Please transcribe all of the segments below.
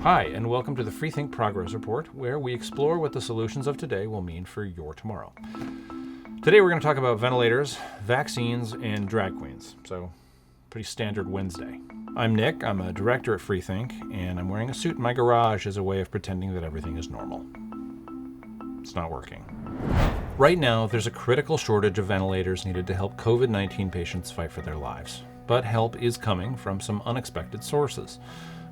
Hi, and welcome to the Freethink Progress Report, where we explore what the solutions of today will mean for your tomorrow. Today we're going to talk about ventilators, vaccines, and drag queens. So, pretty standard Wednesday. I'm Nick, I'm a director at Freethink, and I'm wearing a suit in my garage as a way of pretending that everything is normal. It's not working. Right now, there's a critical shortage of ventilators needed to help COVID-19 patients fight for their lives. But help is coming from some unexpected sources.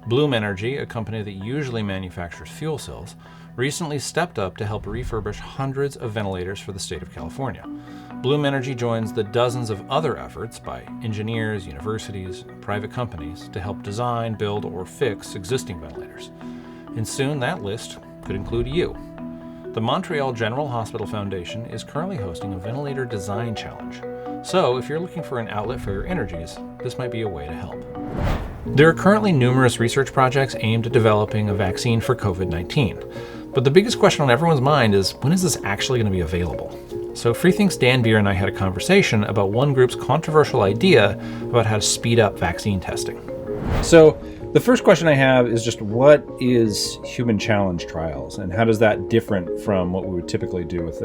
Bloom Energy, a company that usually manufactures fuel cells, recently stepped up to help refurbish hundreds of ventilators for the state of California. Bloom Energy joins the dozens of other efforts by engineers, universities, and private companies to help design, build, or fix existing ventilators. And soon that list could include you. The Montreal General Hospital Foundation is currently hosting a ventilator design challenge. So if you're looking for an outlet for your energies, this might be a way to help. There are currently numerous research projects aimed at developing a vaccine for COVID-19. But the biggest question on everyone's mind is, when is this actually going to be available? So Freethink's Dan Bier and I had a conversation about one group's controversial idea about how to speed up vaccine testing. So the first question I have is just, what is human challenge trials, and how does that different from what we would typically do with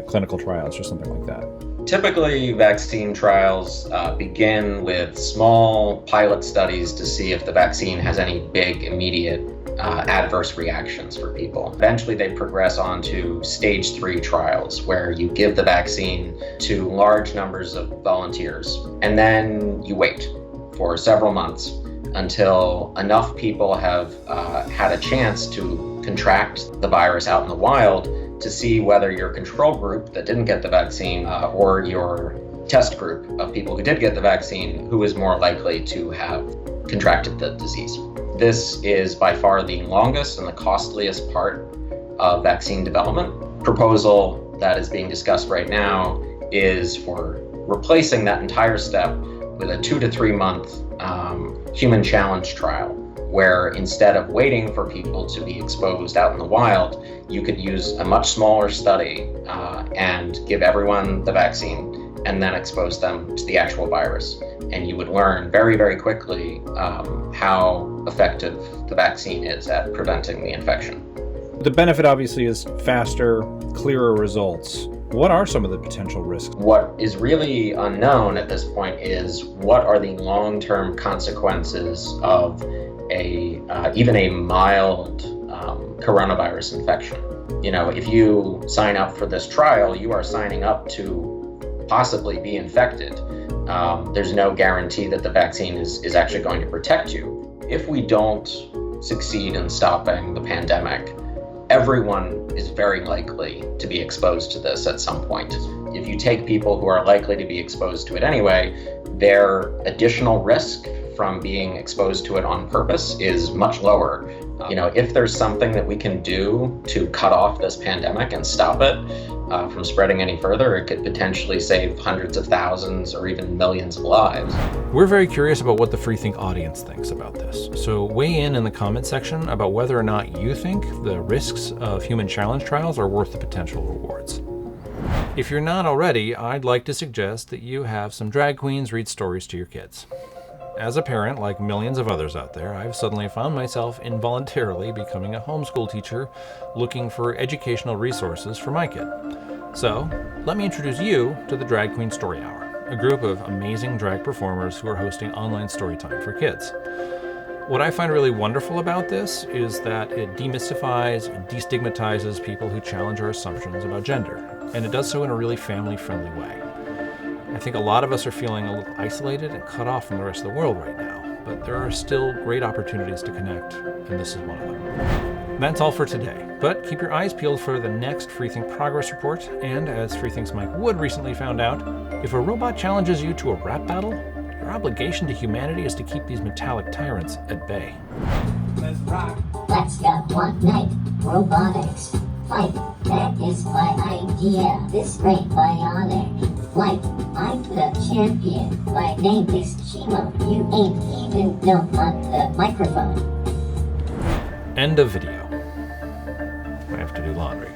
clinical trials or something like that? Typically, vaccine trials begin with small pilot studies to see if the vaccine has any big, immediate adverse reactions for people. Eventually, they progress on to stage 3 trials, where you give the vaccine to large numbers of volunteers, and then you wait for several months until enough people have had a chance to contract the virus out in the wild to see whether your control group that didn't get the vaccine or your test group of people who did get the vaccine, who is more likely to have contracted the disease. This is by far the longest and the costliest part of vaccine development. Proposal that is being discussed right now is for replacing that entire step with a 2 to 3 month human challenge trial, where instead of waiting for people to be exposed out in the wild, you could use a much smaller study and give everyone the vaccine and then expose them to the actual virus. And you would learn very, very quickly how effective the vaccine is at preventing the infection. The benefit obviously is faster, clearer results. What are some of the potential risks? What is really unknown at this point is, what are the long-term consequences of even a mild coronavirus infection? You know, if you sign up for this trial, you are signing up to possibly be infected. There's no guarantee that the vaccine is actually going to protect you. If we don't succeed in stopping the pandemic, everyone is very likely to be exposed to this at some point. If you take people who are likely to be exposed to it anyway, their additional risk from being exposed to it on purpose is much lower. If there's something that we can do to cut off this pandemic and stop it from spreading any further, it could potentially save hundreds of thousands or even millions of lives. We're very curious about what the Freethink audience thinks about this. So weigh in the comment section about whether or not you think the risks of human challenge trials are worth the potential rewards. If you're not already, I'd like to suggest that you have some drag queens read stories to your kids. As a parent, like millions of others out there, I've suddenly found myself involuntarily becoming a homeschool teacher looking for educational resources for my kid. So, let me introduce you to the Drag Queen Story Hour, a group of amazing drag performers who are hosting online story time for kids. What I find really wonderful about this is that it demystifies and destigmatizes people who challenge our assumptions about gender, and it does so in a really family-friendly way. I think a lot of us are feeling a little isolated and cut off from the rest of the world right now, but there are still great opportunities to connect, and this is one of them. That's all for today, but keep your eyes peeled for the next Freethink Progress Report, and as Freethink's Mike Wood recently found out, if a robot challenges you to a rap battle, your obligation to humanity is to keep these metallic tyrants at bay. Let's rock. Let's go one night. Robotics. Fight. That is my idea. This great bionic flight. I'm the champion. My name is Chimo. You ain't even know on the microphone. End of video. I have to do laundry.